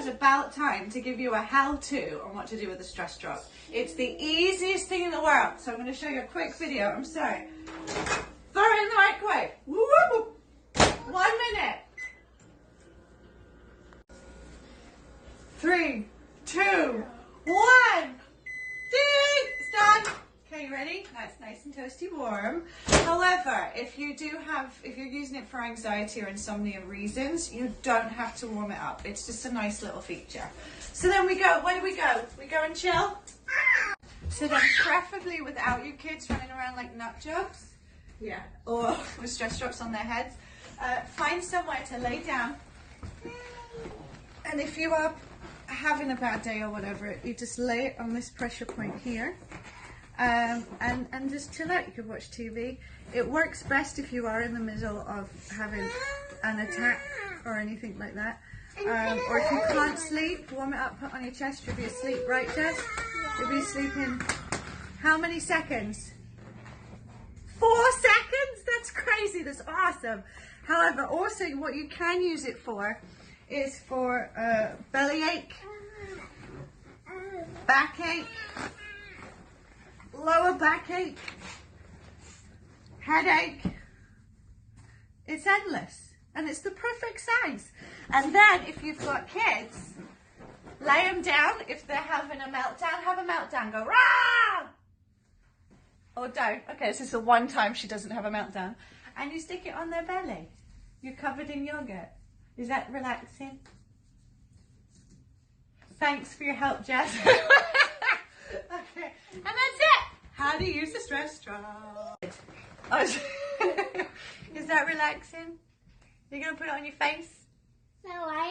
it's about time to give you a how-to on what to do with a stress drop. It's the easiest thing in the world. So I'm going to show you a quick video. I'm sorry. Throw it in the microwave. Woo! 1 minute. 3, 2, 1. It's done. Okay, you ready? That's nice and toasty warm. However, if you're using it for anxiety or insomnia reasons, you don't have to warm it up. It's just a nice little feature. So then we go, where do we go? We go and chill? So then preferably without your kids running around like nut jobs. Yeah. Or with stress drops on their heads. Find somewhere to lay down. And if you are having a bad day or whatever, you just lay it on this pressure point here. And just chill out. You could watch TV. It works best if you are in the middle of having an attack or anything like that. Or if you can't sleep, warm it up, put on your chest, you'll be asleep, right, Jess? You'll be sleeping how many seconds? 4 seconds? That's crazy, that's awesome. However, also what you can use it for is for bellyache, backache, lower backache, headache. It's endless. And it's the perfect size. And then if you've got kids, lay them down. If they're having a meltdown, have a meltdown. Go, rah! Or don't. Okay, this is the one time she doesn't have a meltdown. And you stick it on their belly. You're covered in yogurt. Is that relaxing? Thanks for your help, Jess. Okay, and that's it. How to use a stress drop. Oh, is that relaxing? You're going to put it on your face? No, I